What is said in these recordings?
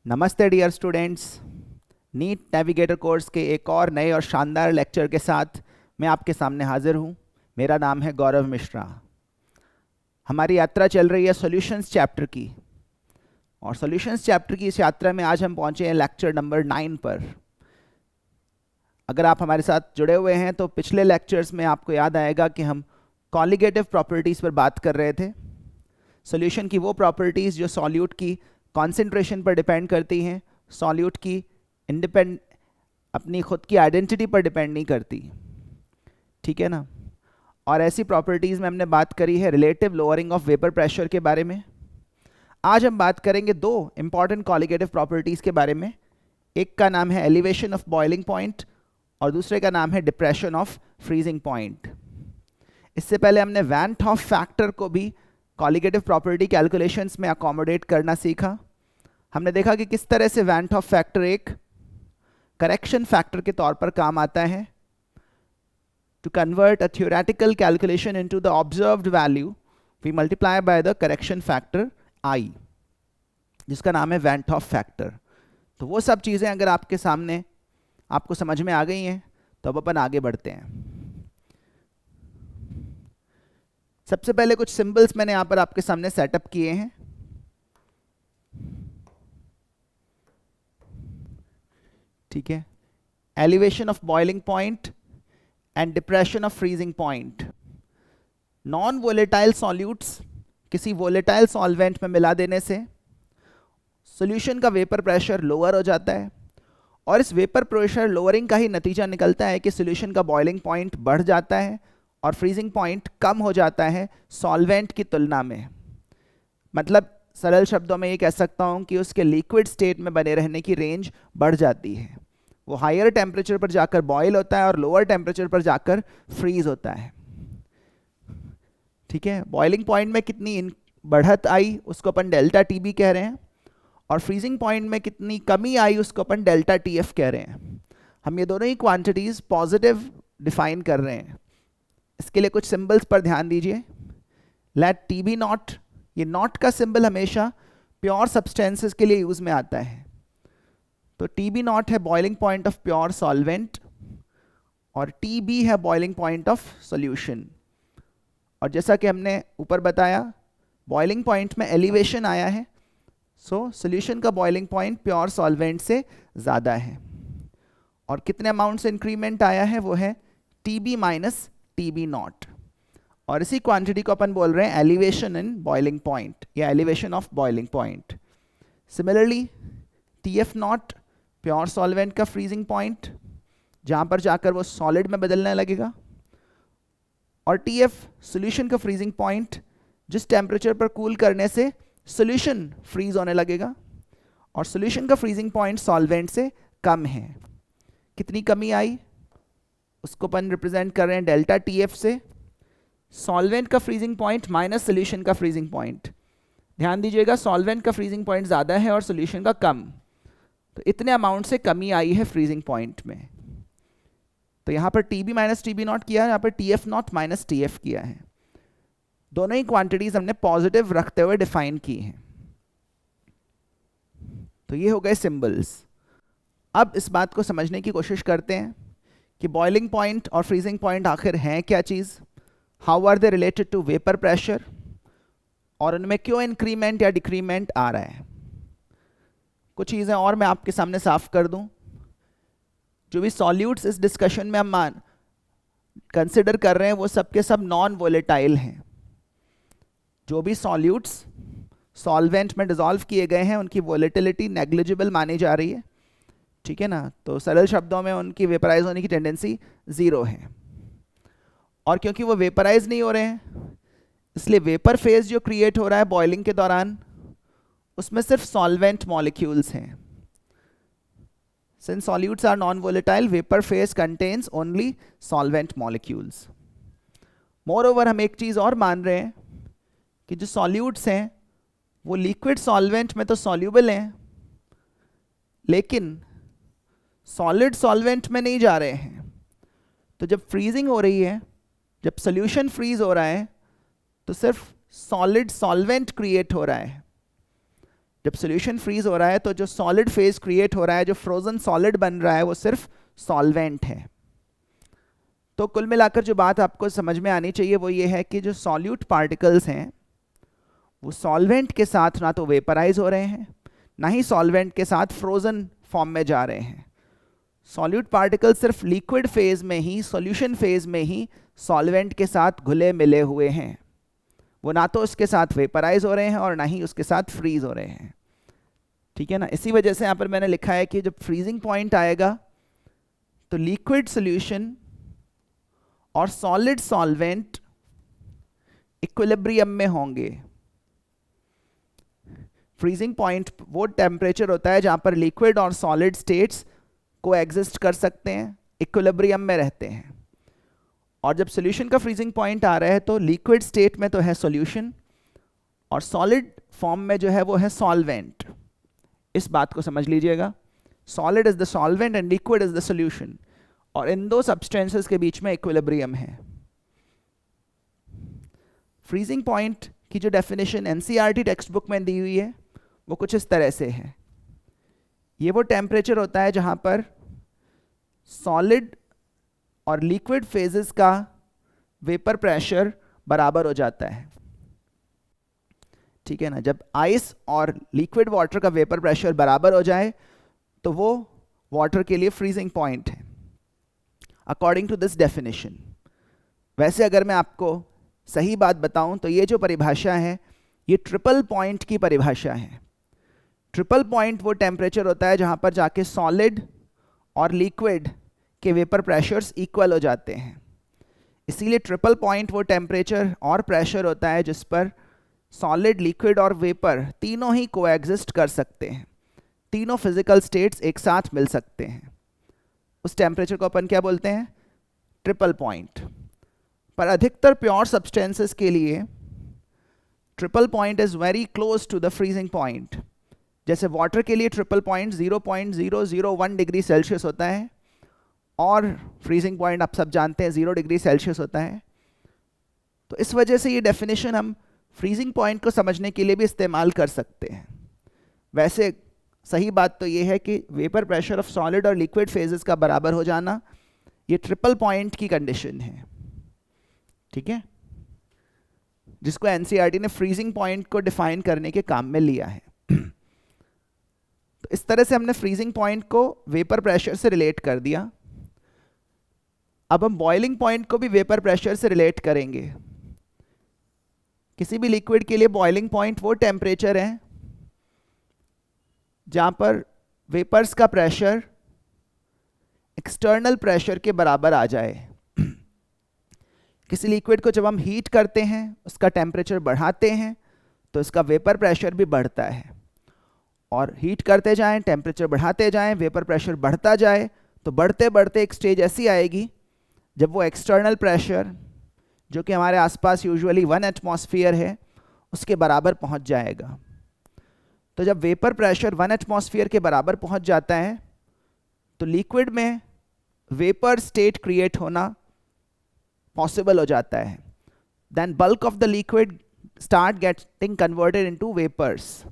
नमस्ते dear students. NEET navigator course के एक और नए और शानदार लेक्चर के साथ मैं आपके सामने हाजिर हूँ। मेरा नाम है गौरव मिश्रा। हमारी यात्रा चल रही है सॉल्यूशंस चैप्टर की, और सॉल्यूशंस चैप्टर की इस यात्रा में आज हम पहुँचे हैं लेक्चर नंबर 9 पर। अगर आप हमारे साथ जुड़े हुए हैं तो पिछले लेक्चर्स में आपको याद आएगा कि हम कॉलिगेटिव प्रॉपर्टीज़ पर बात कर रहे थे। सॉल्यूशन की वो प्रॉपर्टीज़ जो सॉल्यूट की कॉन्सेंट्रेशन पर डिपेंड करती हैं, सॉल्यूट की अपनी खुद की आइडेंटिटी पर डिपेंड नहीं करती, ठीक है ना। और ऐसी प्रॉपर्टीज़ में हमने बात करी है relative lowering of vapour pressure के बारे में। आज हम बात करेंगे दो इंपॉर्टेंट कॉलिगेटिव प्रॉपर्टीज़ के बारे में। एक का नाम है एलिवेशन ऑफ बॉइलिंग पॉइंट और दूसरे का नाम है डिप्रेशन ऑफ फ्रीजिंग पॉइंट। इससे पहले हमने वैन हॉफ फैक्टर को भी कॉलिगेटिव प्रॉपर्टी कैलकुलेशंस में अकोमोडेट करना सीखा। हमने देखा कि किस तरह से वैन हॉफ फैक्टर एक करेक्शन फैक्टर के तौर पर काम आता है। To convert a theoretical calculation into the observed value we multiply by the correction factor i, जिसका नाम है वैन हॉफ फैक्टर। तो वो सब चीज़ें अगर आपके सामने आपको समझ में आ गई हैं तो अब अपन आगे बढ़ते हैं। सबसे पहले कुछ सिंबल्स मैंने यहां पर आपके सामने सेटअप किए हैं। ठीक है, elevation of boiling point and depression of freezing point. Non volatile solutes किसी वोलेटाइल सॉल्वेंट में मिला देने से सॉल्यूशन का वेपर प्रेशर लोअर हो जाता है, और इस वेपर प्रेशर लोअरिंग का ही नतीजा निकलता है कि सॉल्यूशन का बॉइलिंग पॉइंट बढ़ जाता है और फ्रीजिंग पॉइंट कम हो जाता है सॉल्वेंट की तुलना में। मतलब सरल शब्दों में ये कह सकता हूँ कि उसके लिक्विड स्टेट में बने रहने की रेंज बढ़ जाती है। वो हायर टेम्परेचर पर जाकर बॉयल होता है और लोअर टेम्परेचर पर जाकर फ्रीज होता है। ठीक है, बॉइलिंग पॉइंट में कितनी बढ़त आई उसको अपन डेल्टा टी बी कह रहे हैं, और फ्रीजिंग पॉइंट में कितनी कमी आई उसको अपन डेल्टा टी एफ कह रहे हैं। हम ये दोनों ही क्वांटिटीज़ पॉजिटिव डिफाइन कर रहे हैं। इसके लिए कुछ सिंबल्स पर ध्यान दीजिए। लेट टी बी नॉट, ये नॉट का सिंबल हमेशा प्योर सब्सटेंसेस के लिए यूज में आता है। तो टी बी नॉट है boiling point of pure solvent और टी बी है बॉइलिंग पॉइंट ऑफ सॉल्यूशन। और जैसा कि हमने ऊपर बताया, बॉइलिंग पॉइंट में एलिवेशन आया है, सो सॉल्यूशन का बॉइलिंग पॉइंट प्योर सॉल्वेंट से ज़्यादा है। और कितने अमाउंट से इंक्रीमेंट आया है वो है T B minus T B naught, और इसी क्वांटिटी को अपन बोल रहे हैं एलिवेशन इन बॉइलिंग पॉइंट या elevation of boiling point. Similarly T F naught pure solvent का फ्रीजिंग पॉइंट, जहाँ पर जाकर वो सॉलिड में बदलने लगेगा, और टी एफ सोल्यूशन का फ्रीजिंग पॉइंट, जिस टेम्परेचर पर कूल करने से सोल्यूशन फ्रीज होने लगेगा, और सोल्यूशन का फ्रीजिंग पॉइंट सॉल्वेंट से कम है। कितनी कमी आई उसको अपन रिप्रेजेंट कर रहे हैं डेल्टा टी एफ से। सॉल्वेंट का फ्रीजिंग पॉइंट माइनस सोल्यूशन का फ्रीजिंग पॉइंट। ध्यान दीजिएगा, सॉल्वेंट का फ्रीजिंग पॉइंट ज़्यादा है और सोल्यूशन का कम, तो इतने अमाउंट से कमी आई है फ्रीजिंग पॉइंट में। तो यहाँ पर T B minus T B naught किया है, यहाँ पर T F naught minus T F किया है। दोनों ही क्वांटिटीज हमने पॉजिटिव रखते हुए डिफाइन की हैं। तो ये हो गए सिंबल्स। अब इस बात को समझने की कोशिश करते हैं कि बॉइलिंग पॉइंट और फ्रीजिंग पॉइंट आखिर हैं क्या चीज़, how are they related to vapour pressure, और उनमें क्यों इंक्रीमेंट या डिक्रीमेंट आ रहा है। कुछ चीज़ें और मैं आपके सामने साफ कर दूं। जो भी सॉल्यूट्स इस डिस्कशन में हम कंसिडर कर रहे हैं वो सब के सब नॉन वोलेटाइल हैं। जो भी सॉल्यूट्स सॉल्वेंट में डिसॉल्व किए गए हैं उनकी वोलेटिलिटी नेग्लिजिबल मानी जा रही है, ठीक है ना। तो सरल शब्दों में उनकी वेपराइज होने की टेंडेंसी ज़ीरो है, और क्योंकि वो वेपराइज नहीं हो रहे हैं इसलिए वेपर फेज जो क्रिएट हो रहा है बॉइलिंग के दौरान उसमें सिर्फ सॉल्वेंट मॉलिक्यूल्स हैं। Since solutes are non volatile, vapour phase contains only solvent molecules. Moreover हम एक चीज़ और मान रहे हैं कि जो सॉल्यूट्स हैं वो लिक्विड सॉल्वेंट में तो सॉल्यूबल हैं, लेकिन सॉलिड सॉल्वेंट में नहीं जा रहे हैं। तो जब फ्रीजिंग हो रही है, जब सॉल्यूशन फ्रीज हो रहा है, तो सिर्फ सॉलिड सॉल्वेंट क्रिएट हो रहा है, जब सॉल्यूशन फ्रीज हो रहा है तो जो सॉलिड फेज क्रिएट हो रहा है, जो फ्रोजन सॉलिड बन रहा है, वो सिर्फ सॉल्वेंट है। तो कुल मिलाकर जो बात आपको समझ में आनी चाहिए वो ये है कि जो सॉल्यूट पार्टिकल्स हैं वो सॉल्वेंट के साथ ना तो वेपराइज हो रहे हैं, ना ही सॉल्वेंट के साथ फ्रोजन फॉर्म में जा रहे हैं। सॉल्यूट पार्टिकल सिर्फ लिक्विड फेज में ही, सॉल्यूशन फेज में ही सॉल्वेंट के साथ घुले मिले हुए हैं। वो ना तो उसके साथ वेपराइज हो रहे हैं और ना ही उसके साथ फ्रीज हो रहे हैं। ठीक है ना। इसी वजह से यहाँ पर मैंने लिखा है कि जब फ्रीजिंग पॉइंट आएगा तो लिक्विड सॉल्यूशन और सॉलिड सॉल्वेंट इक्विलिब्रियम में होंगे। फ्रीजिंग पॉइंट वो टेम्परेचर होता है जहां पर लिक्विड और सॉलिड स्टेट्स को एग्जिस्ट कर सकते हैं, इक्विलिब्रियम में रहते हैं। और जब सॉल्यूशन का फ्रीजिंग पॉइंट आ रहा है तो लिक्विड स्टेट में तो है सॉल्यूशन और सॉलिड फॉर्म में जो है वो है सॉल्वेंट। इस बात को समझ लीजिएगा, solid is the solvent and liquid is the solution, और इन दो सब्सटेंसेस के बीच में इक्विलिब्रियम है। फ्रीजिंग पॉइंट की जो डेफिनेशन एनसीईआरटी टेक्स्ट बुक में दी हुई है वो कुछ इस तरह से है। ये वो टेम्परेचर होता है जहां पर सॉलिड और लिक्विड फेजेस का वेपर प्रेशर बराबर हो जाता है। ठीक है ना। जब आइस और लिक्विड वाटर का वेपर प्रेशर बराबर हो जाए तो वो वाटर के लिए फ्रीजिंग पॉइंट है अकॉर्डिंग टू दिस डेफिनेशन। वैसे अगर मैं आपको सही बात बताऊं तो ये जो परिभाषा है ये ट्रिपल पॉइंट की परिभाषा है। ट्रिपल पॉइंट वो टेम्परेचर होता है जहां पर जाके सॉलिड और लिक्विड के वेपर प्रेशर्स इक्वल हो जाते हैं। इसीलिए ट्रिपल पॉइंट वो टेम्परेचर और प्रेशर होता है जिस पर सॉलिड, लिक्विड और वेपर तीनों ही कोएग्जिस्ट कर सकते हैं, तीनों फिजिकल स्टेट्स एक साथ मिल सकते हैं। उस टेम्परेचर को अपन क्या बोलते हैं? Triple point. पर अधिकतर प्योर सब्सटेंसेस के लिए triple point is very close to the freezing point. जैसे वाटर के लिए ट्रिपल पॉइंट 0.001 डिग्री सेल्सियस होता है और फ्रीजिंग पॉइंट आप सब जानते हैं 0 डिग्री सेल्सियस होता है। तो इस वजह से ये डेफिनेशन हम फ्रीजिंग पॉइंट को समझने के लिए भी इस्तेमाल कर सकते हैं। वैसे सही बात तो ये है कि वेपर प्रेशर ऑफ सॉलिड और लिक्विड फेजेस का बराबर हो जाना ये ट्रिपल पॉइंट की कंडीशन है। ठीक है, जिसको एनसीईआरटी ने फ्रीजिंग पॉइंट को डिफाइन करने के काम में लिया है। तो इस तरह से हमने फ्रीजिंग पॉइंट को वेपर प्रेशर से रिलेट कर दिया। अब हम बॉइलिंग पॉइंट को भी वेपर प्रेशर से रिलेट करेंगे। किसी भी लिक्विड के लिए बॉइलिंग पॉइंट वो टेम्परेचर है जहां पर वेपर्स का प्रेशर एक्सटर्नल प्रेशर के बराबर आ जाए। किसी लिक्विड को जब हम हीट करते हैं, उसका टेम्परेचर बढ़ाते हैं, तो इसका वेपर प्रेशर भी बढ़ता है। और हीट करते जाएं, टेम्परेचर बढ़ाते जाएं, वेपर प्रेशर बढ़ता जाए, तो बढ़ते बढ़ते एक स्टेज ऐसी आएगी जब वो एक्सटर्नल प्रेशर जो कि हमारे आसपास यूजुअली 1 एटमॉस्फेयर है उसके बराबर पहुंच जाएगा। तो जब वेपर प्रेशर 1 एटमॉस्फेयर के बराबर पहुंच जाता है तो लिक्विड में वेपर स्टेट क्रिएट होना पॉसिबल हो जाता है। Then bulk of the liquid start getting converted into vapours.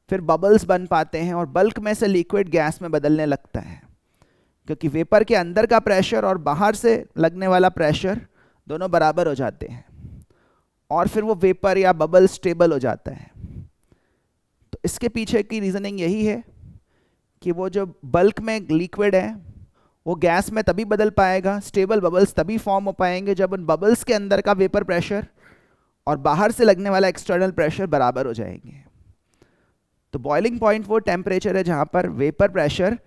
फिर बबल्स बन पाते हैं और बल्क में से लिक्विड गैस में बदलने लगता है, क्योंकि वेपर के अंदर का प्रेशर और बाहर से लगने वाला प्रेशर दोनों बराबर हो जाते हैं और फिर वो वेपर या बबल स्टेबल हो जाता है। तो इसके पीछे की रीजनिंग यही है कि वो जो बल्क में लिक्विड है वो गैस में तभी बदल पाएगा, स्टेबल बबल्स तभी फॉर्म हो पाएंगे जब उन बबल्स के अंदर का वेपर प्रेशर और बाहर से लगने वाला एक्सटर्नल प्रेशर बराबर हो जाएंगे। तो बॉइलिंग पॉइंट वो टेम्परेचर है जहां पर वेपर प्रेशर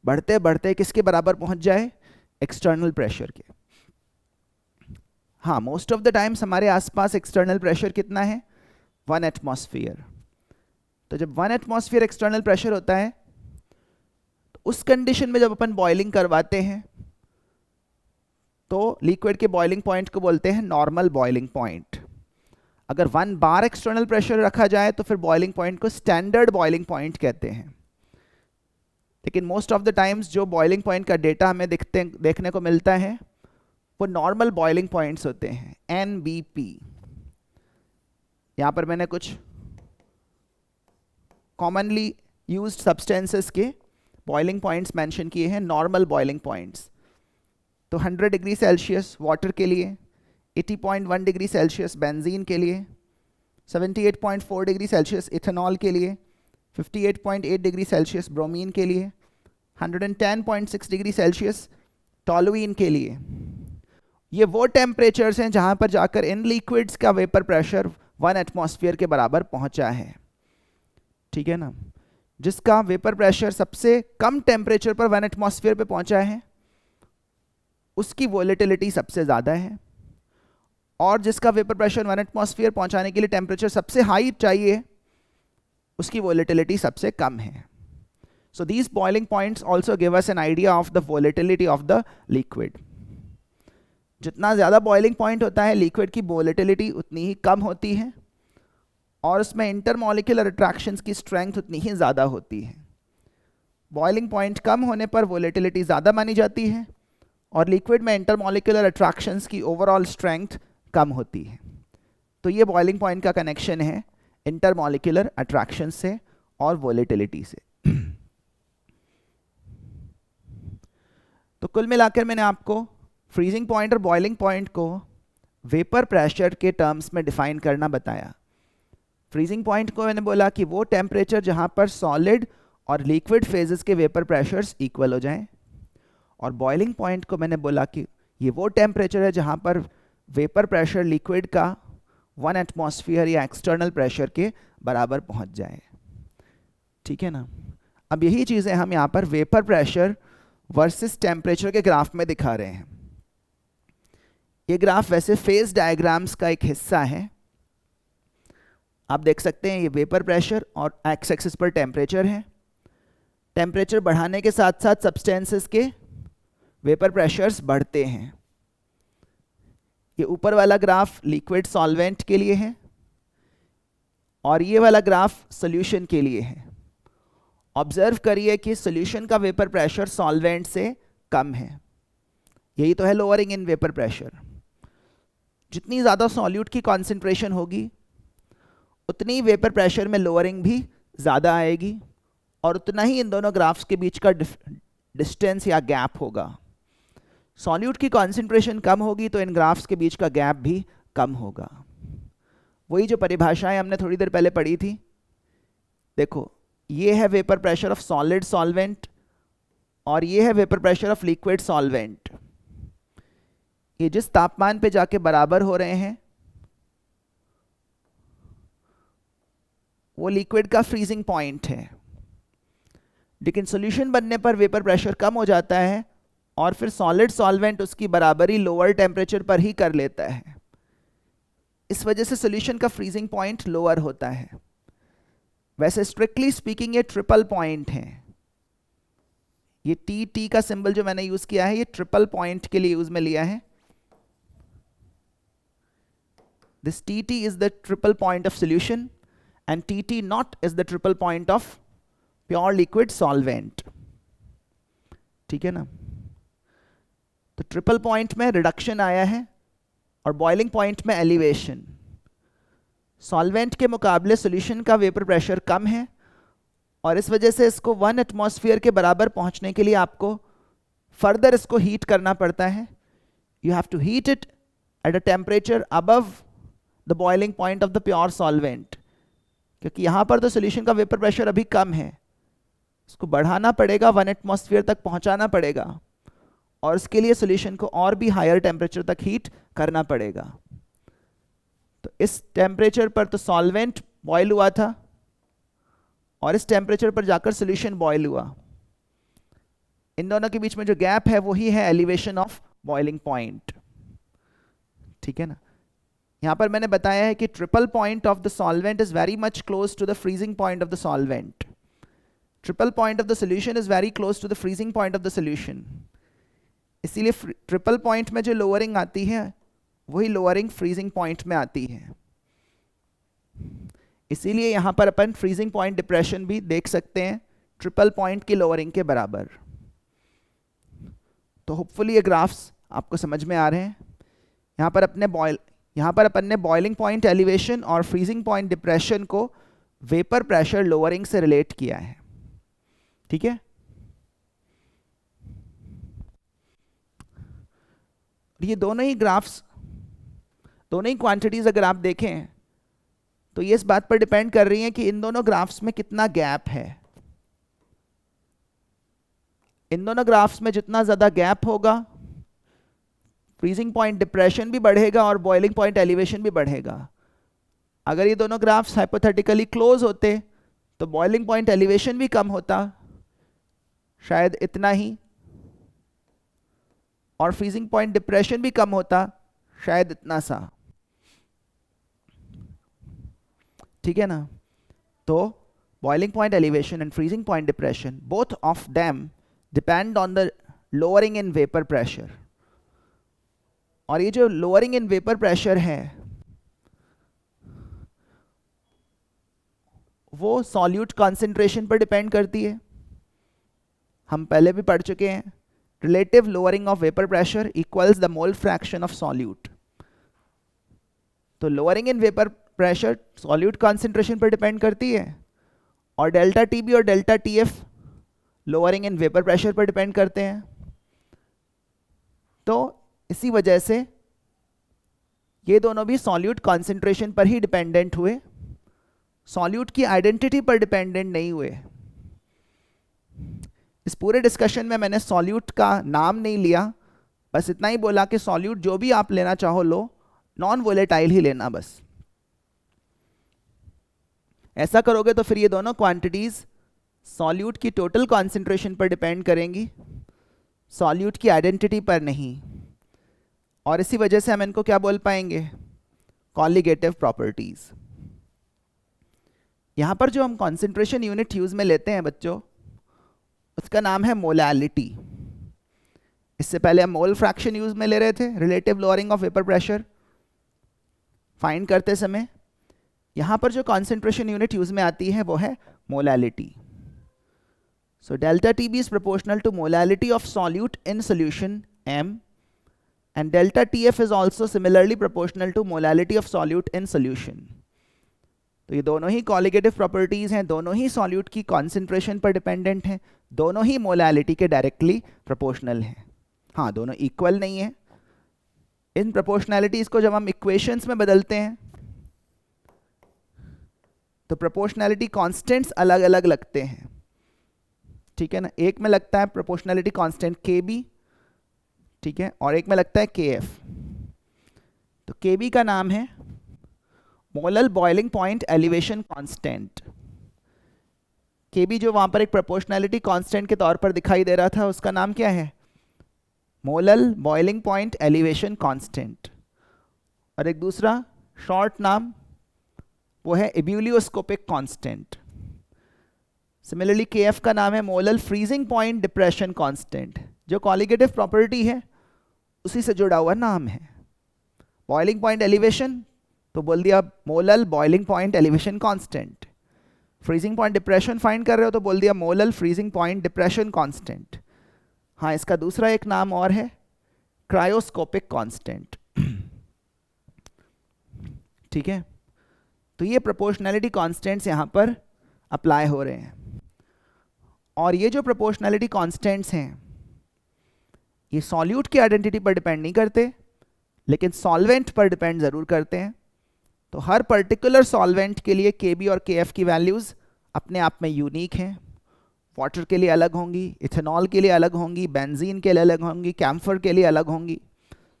बढ़ते बढ़ते किसके बराबर पहुंच जाए? एक्सटर्नल प्रेशर के। हाँ, मोस्ट ऑफ द टाइम्स हमारे आसपास एक्सटर्नल प्रेशर कितना है? 1 एटमॉस्फेयर। तो जब 1 एटमॉस्फेयर एक्सटर्नल प्रेशर होता है तो उस कंडीशन में जब अपन बॉइलिंग करवाते हैं तो लिक्विड के बॉइलिंग पॉइंट को बोलते हैं नॉर्मल बॉइलिंग पॉइंट। अगर 1 बार एक्सटर्नल प्रेशर रखा जाए तो फिर बॉइलिंग पॉइंट को स्टैंडर्ड बॉइलिंग पॉइंट कहते हैं। लेकिन मोस्ट ऑफ द टाइम्स जो बॉइलिंग पॉइंट का डेटा हमें देखने को मिलता है वो नॉर्मल बॉइलिंग पॉइंट्स होते हैं, NBP। यहां पर मैंने कुछ कॉमनली यूज्ड सब्सटेंसेस के बॉइलिंग पॉइंट्स मेंशन किए हैं, नॉर्मल बॉइलिंग पॉइंट्स। तो 100 डिग्री सेल्सियस वाटर के लिए, 80.1 डिग्री सेल्सियस बेंजीन के लिए, 78.4 डिग्री सेल्सियस इथेनॉल के लिए, 58.8 डिग्री सेल्सियस ब्रोमीन के लिए, 110.6 डिग्री सेल्सियस टॉलुइन के लिए। ये वो टेम्परेचर्स हैं जहां पर जाकर इन लिक्विड्स का वेपर प्रेशर 1 एटमॉस्फेयर के बराबर पहुंचा है, ठीक है ना। जिसका वेपर प्रेशर सबसे कम टेम्परेचर पर 1 एटमॉस्फेयर पे पहुंचा है उसकी वोलेटिलिटी सबसे ज़्यादा है, और जिसका वेपर प्रेशर 1 एटमॉस्फेयर पहुंचाने के लिए टेम्परेचर सबसे हाई चाहिए उसकी वोलेटिलिटी सबसे कम है। So these boiling points also give us an idea of the volatility of the liquid. जितना ज़्यादा बॉइलिंग पॉइंट होता है लिक्विड की वोलेटिलिटी उतनी ही कम होती है, और उसमें इंटरमॉलिक्यूलर अट्रैक्शंस की स्ट्रेंथ उतनी ही ज़्यादा होती है। बॉइलिंग पॉइंट कम होने पर वोलेटिलिटी ज़्यादा मानी जाती है, और लिक्विड में इंटरमॉलिक्यूलर अट्रैक्शंस की ओवरऑल स्ट्रेंथ कम होती है। तो ये बॉइलिंग पॉइंट का कनेक्शन है इंटरमॉलिक्यूलर अट्रैक्शन से और वोलेटिलिटी से। तो कुल मिलाकर मैंने आपको फ्रीजिंग पॉइंट और बॉइलिंग पॉइंट को वेपर प्रेशर के टर्म्स में डिफाइन करना बताया। फ्रीजिंग पॉइंट को मैंने बोला कि वो टेम्परेचर जहां पर सॉलिड और लिक्विड फेजेस के वेपर प्रेशर्स इक्वल हो जाएं, और बॉइलिंग पॉइंट को मैंने बोला कि ये वो टेम्परेचर है जहां पर वेपर प्रेशर लिक्विड का 1 एटमॉस्फेयर या एक्सटर्नल प्रेशर के बराबर पहुंच जाए, ठीक है ना। अब यही चीज़ें हम यहाँ पर वेपर प्रेशर वर्सेस टेम्परेचर के ग्राफ में दिखा रहे हैं। ये ग्राफ वैसे फेज डायग्राम्स का एक हिस्सा है। आप देख सकते हैं ये वेपर प्रेशर और एक्स एक्सिस पर टेम्परेचर है। टेम्परेचर बढ़ाने के साथ साथ सब्सटेंसेस के वेपर प्रेशर्स बढ़ते हैं। ये ऊपर वाला ग्राफ लिक्विड सॉल्वेंट के लिए है, और ये वाला ग्राफ सॉल्यूशन के लिए है। ऑब्जर्व करिए कि सॉल्यूशन का वेपर प्रेशर सॉल्वेंट से कम है। यही तो है लोअरिंग इन वेपर प्रेशर। जितनी ज़्यादा सॉल्यूट की कॉन्सेंट्रेशन होगी उतनी वेपर प्रेशर में लोअरिंग भी ज़्यादा आएगी, और उतना ही इन दोनों ग्राफ्स के बीच का डिस्टेंस या गैप होगा। सॉल्यूट की कॉन्सेंट्रेशन कम होगी तो इन ग्राफ्स के बीच का गैप भी कम होगा। वही जो परिभाषाएं हमने थोड़ी देर पहले पढ़ी थी, देखो ये है vapour pressure of solid solvent और ये है vapour pressure of liquid solvent. ये जिस तापमान पे जाके बराबर हो रहे हैं वो लिक्विड का फ्रीजिंग पॉइंट है, लेकिन सॉल्यूशन बनने पर वेपर प्रेशर कम हो जाता है और फिर सॉलिड सॉल्वेंट उसकी बराबरी लोअर टेम्परेचर पर ही कर लेता है। इस वजह से सॉल्यूशन का फ्रीजिंग पॉइंट लोअर होता है। वैसे स्ट्रिक्टली स्पीकिंग ये ट्रिपल पॉइंट है। ये टी का सिंबल जो मैंने यूज किया है ये ट्रिपल पॉइंट के लिए यूज में लिया है। This T is the triple point of solution and TT naught is the triple point of pure liquid solvent, ठीक है ना। तो ट्रिपल पॉइंट में रिडक्शन आया है और बॉइलिंग पॉइंट में एलिवेशन। सॉल्वेंट के मुकाबले सॉल्यूशन का वेपर प्रेशर कम है और इस वजह से इसको 1 एटमॉस्फेयर के बराबर पहुंचने के लिए आपको फर्दर इसको हीट करना पड़ता है। You have to heat it at a temperature above the boiling point of the pure solvent, क्योंकि यहाँ पर तो सॉल्यूशन का वेपर प्रेशर अभी कम है, इसको बढ़ाना पड़ेगा, 1 एटमॉस्फेयर तक पहुँचाना पड़ेगा और इसके लिए सॉल्यूशन को और भी हायर टेम्परेचर तक हीट करना पड़ेगा। तो इस टेम्परेचर पर तो सॉल्वेंट बॉयल हुआ था और इस टेम्परेचर पर जाकर सॉल्यूशन बॉयल हुआ। इन दोनों के बीच में जो गैप है वही है एलिवेशन ऑफ बॉइलिंग पॉइंट, ठीक है ना। यहाँ पर मैंने बताया है कि triple point of the solvent is very much close to the freezing point of the solvent. Triple point of the solution is very close to the freezing point of the solution. इसीलिए triple point में जो lowering आती है वही lowering freezing point में आती है। इसीलिए यहाँ पर अपन फ्रीजिंग पॉइंट डिप्रेशन भी देख सकते हैं ट्रिपल पॉइंट की लोअरिंग के बराबर। तो होपफुली ये ग्राफ्स आपको समझ में आ रहे हैं। यहाँ पर अपन ने बॉइलिंग पॉइंट एलिवेशन और फ्रीजिंग पॉइंट डिप्रेशन को वेपर प्रेशर लोअरिंग से रिलेट किया है, ठीक है। ये दोनों ही ग्राफ्स, दोनों ही क्वांटिटीज अगर आप देखें तो ये इस बात पर डिपेंड कर रही हैं कि इन दोनों ग्राफ्स में कितना गैप है। इन दोनों ग्राफ्स में जितना ज़्यादा गैप होगा, फ्रीजिंग पॉइंट डिप्रेशन भी बढ़ेगा और बॉइलिंग पॉइंट एलिवेशन भी बढ़ेगा। अगर ये दोनों ग्राफ्स हाइपोथेटिकली क्लोज होते तो बॉइलिंग पॉइंट एलिवेशन भी कम होता, शायद इतना ही, और फ्रीजिंग पॉइंट डिप्रेशन भी कम होता, शायद इतना सा, ठीक है ना। तो boiling point elevation and freezing point depression, both of them depend on the lowering in vapour pressure. और ये जो लोअरिंग इन वेपर प्रेशर है वो सॉल्यूट कॉन्सेंट्रेशन पर डिपेंड करती है। हम पहले भी पढ़ चुके हैं, relative lowering of vapour pressure equals the mole fraction of solute. तो lowering in vapour pressure solute concentration पर डिपेंड करती है, और डेल्टा टीबी और delta TF lowering in vapour pressure पर डिपेंड करते हैं। तो इसी वजह से ये दोनों भी सॉल्यूट कॉन्सेंट्रेशन पर ही डिपेंडेंट हुए, सॉल्यूट की आइडेंटिटी पर डिपेंडेंट नहीं हुए। इस पूरे डिस्कशन में मैंने सॉल्यूट का नाम नहीं लिया, बस इतना ही बोला कि सॉल्यूट जो भी आप लेना चाहो लो, नॉन वोलेटाइल ही लेना बस। ऐसा करोगे तो फिर ये दोनों क्वांटिटीज सॉल्यूट की टोटल कॉन्सेंट्रेशन पर डिपेंड करेंगी, सॉल्यूट की आइडेंटिटी पर नहीं। और इसी वजह से हम इनको क्या बोल पाएंगे, कॉलिगेटिव प्रॉपर्टीज। यहां पर जो हम कॉन्सेंट्रेशन यूनिट यूज में लेते हैं बच्चों, उसका नाम है मोलैलिटी। इससे पहले हम मोल फ्रैक्शन यूज में ले रहे थे, relative lowering of vapour pressure find करते समय। यहां पर जो कॉन्सेंट्रेशन यूनिट यूज में आती है वो है molality. So delta TB is proportional to molality of solute in solution m, and delta TF is also similarly proportional to molality of solute in solution. तो ये दोनों ही कॉलिगेटिव प्रॉपर्टीज हैं, दोनों ही सॉल्यूट की कॉन्सेंट्रेशन पर डिपेंडेंट हैं, दोनों ही molality के डायरेक्टली प्रोपोर्शनल हैं। हाँ, दोनों इक्वल नहीं है। इन प्रोपोर्शनैलिटीज को जब हम इक्वेशंस में बदलते हैं तो प्रोपोर्शनैलिटी कांस्टेंट्स अलग अलग लगते हैं, ठीक है ना। एक में लगता है प्रोपोर्शनैलिटी कांस्टेंट KB, ठीक है, और एक में लगता है KF। तो KB का नाम है molal boiling point elevation constant. KB जो वहां पर एक प्रोपोर्शनैलिटी कांस्टेंट के तौर पर दिखाई दे रहा था, उसका नाम क्या है, molal boiling point elevation constant. और एक दूसरा शॉर्ट नाम वो है एब्यूलियोस्कोपिक कांस्टेंट। सिमिलरली KF का नाम है molal freezing point depression constant. जो कॉलिगेटिव प्रॉपर्टी है उसी से जुड़ा हुआ नाम है। बॉइलिंग पॉइंट एलिवेशन तो बोल दिया molal boiling point elevation constant. Freezing point depression find कर रहे हो तो बोल दिया molal freezing point depression constant. हाँ, इसका दूसरा एक नाम और है क्रायोस्कोपिक कांस्टेंट, ठीक है। तो ये प्रोपोर्शनैलिटी कांस्टेंट्स यहाँ पर अप्लाई हो रहे हैं। और ये जो प्रोपोर्शनैलिटी कांस्टेंट्स हैं ये सॉल्यूट की आइडेंटिटी पर डिपेंड नहीं करते, लेकिन सॉल्वेंट पर डिपेंड ज़रूर करते हैं। तो हर पर्टिकुलर सॉल्वेंट के लिए KB और KF की वैल्यूज़ अपने आप में यूनिक हैं। वाटर के लिए अलग होंगी, इथेनॉल के लिए अलग होंगी, बेंजीन के लिए अलग होंगी, कैम्फर के लिए अलग होंगी।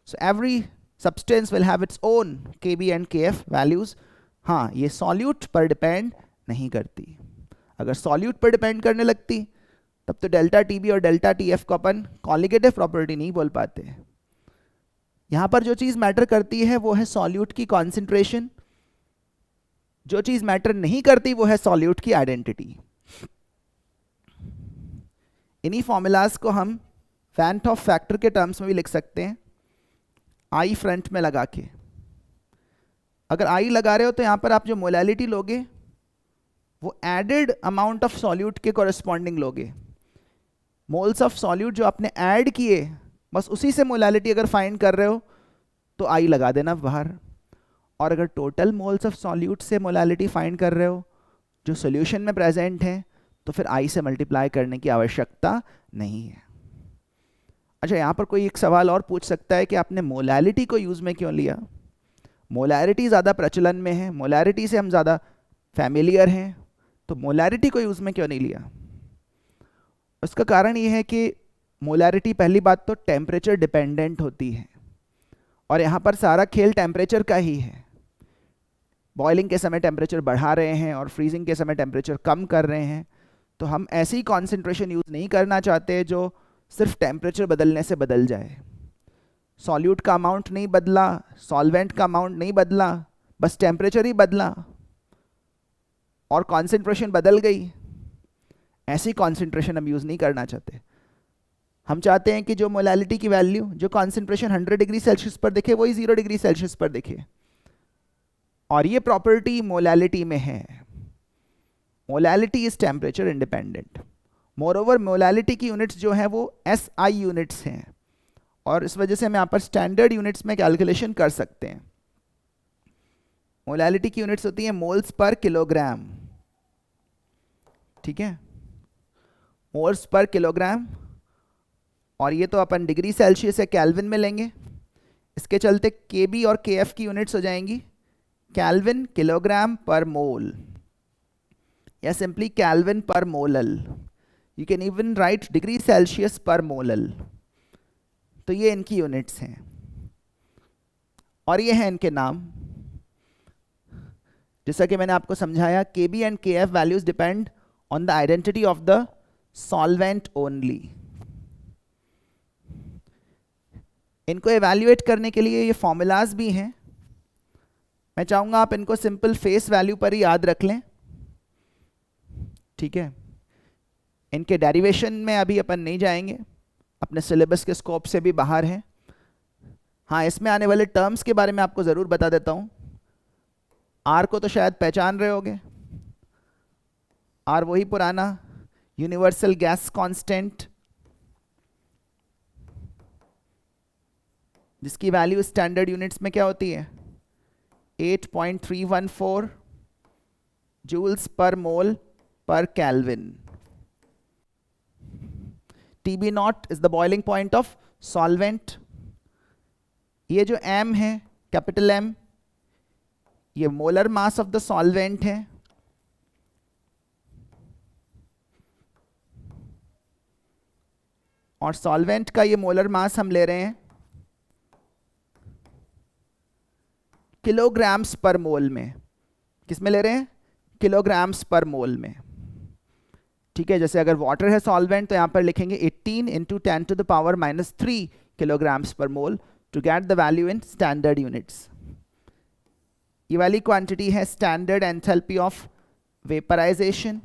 So every substance will have its own KB and KF values. हाँ, ये सॉल्यूट पर डिपेंड नहीं करती। अगर सॉल्यूट पर डिपेंड करने लगती तब तो डेल्टा TB और डेल्टा TF को अपन कॉलिगेटिव प्रॉपर्टी नहीं बोल पाते। यहाँ पर जो चीज़ मैटर करती है वो है सॉल्यूट की कॉन्सेंट्रेशन, जो चीज़ मैटर नहीं करती वो है सॉल्यूट की आइडेंटिटी। इन्हीं फॉर्मूलाज को हम फैन टॉप फैक्टर के टर्म्स में भी लिख सकते हैं, I फ्रंट में लगा के। अगर I लगा रहे हो तो यहाँ पर आप जो मोलैलिटी लोगे वो एडेड अमाउंट ऑफ सॉल्यूट के कॉरेस्पॉन्डिंग लोगे। मोल्स ऑफ सॉल्यूट जो आपने ऐड किए बस उसी से मोलैलिटी अगर फाइंड कर रहे हो तो I लगा देना बाहर। और अगर टोटल मोल्स ऑफ सॉल्यूट से मोलैलिटी फाइंड कर रहे हो जो सोल्यूशन में प्रेजेंट हैं, तो फिर आई से मल्टीप्लाई करने की आवश्यकता नहीं है। अच्छा, यहाँ पर कोई एक सवाल और पूछ सकता है कि आपने मोलैलिटी को यूज़ में क्यों लिया? मोलैरिटी ज़्यादा प्रचलन में है, मोलैरिटी से हम ज़्यादा फैमिलियर हैं, तो मोलैरिटी को यूज़ में क्यों नहीं लिया? उसका कारण ये है कि मोलैरिटी पहली बात तो टेम्परेचर डिपेंडेंट होती है, और यहाँ पर सारा खेल टेम्परेचर का ही है। बॉइलिंग के समय टेम्परेचर बढ़ा रहे हैं और फ्रीजिंग के समय टेम्परेचर कम कर रहे हैं, तो हम ऐसी कॉन्सेंट्रेशन यूज़ नहीं करना चाहते जो सिर्फ टेम्परेचर बदलने से बदल जाए। सॉल्यूट का अमाउंट नहीं बदला, सॉल्वेंट का अमाउंट नहीं बदला, बस टेम्परेचर ही बदला और कॉन्सेंट्रेशन बदल गई। ऐसी कॉन्सेंट्रेशन हम यूज़ नहीं करना चाहते। हम चाहते हैं कि जो मोलैलिटी की वैल्यू, जो कॉन्सेंट्रेशन 100 डिग्री सेल्सियस पर दिखे, वही 0 डिग्री सेल्सियस पर दिखे, और ये प्रॉपर्टी मोलैलिटी में है। Molality is temperature independent. Moreover molality की यूनिट्स जो हैं वो SI यूनिट्स हैं, और इस वजह से हम यहाँ पर स्टैंडर्ड यूनिट्स में कैलकुलेशन कर सकते हैं। मोलैलिटी की यूनिट्स होती हैं मोल्स पर किलोग्राम, ठीक है, मोल्स पर किलोग्राम, और ये तो अपन डिग्री सेल्सियस या केल्विन में लेंगे। इसके चलते केबी और केएफ की यूनिट्स हो जाएंगी केल्विन किलोग्राम पर मोल, या सिंपली केल्विन पर molal. You can even right degree Celsius पर मोलल। तो ये इनकी यूनिट्स हैं, और ये हैं इनके नाम। जैसा कि मैंने आपको समझाया, KB and KF values depend on the identity of the solvent only. इनको एवैल्यूएट करने के लिए ये फॉर्मूलाज भी हैं। मैं चाहूँगा आप इनको सिंपल फेस वैल्यू पर ही याद रख लें, ठीक है। इनके डेरिवेशन में अभी अपन नहीं जाएंगे, अपने सिलेबस के स्कोप से भी बाहर हैं। हाँ, इसमें आने वाले टर्म्स के बारे में आपको ज़रूर बता देता हूँ। आर को तो शायद पहचान रहे होगे। आर वही पुराना यूनिवर्सल गैस कांस्टेंट, जिसकी वैल्यू स्टैंडर्ड यूनिट्स में क्या होती है? 8.314 जूल्स पर मोल पर Kelvin. TB naught is the boiling point of solvent. ये जो M है, कैपिटल M, ये molar mass of the solvent है, और सॉल्वेंट का ये मोलर मास हम ले रहे हैं किलोग्राम्स पर मोल में। किस में ले रहे हैं? किलोग्राम्स पर मोल में, ठीक है। जैसे अगर वाटर है सॉल्वेंट, तो यहाँ पर लिखेंगे 18 × 10⁻³ किलोग्राम्स पर mole to get the value in standard units. ये वाली क्वांटिटी है स्टैंडर्ड एंथैल्पी ऑफ वेपराइजेशन।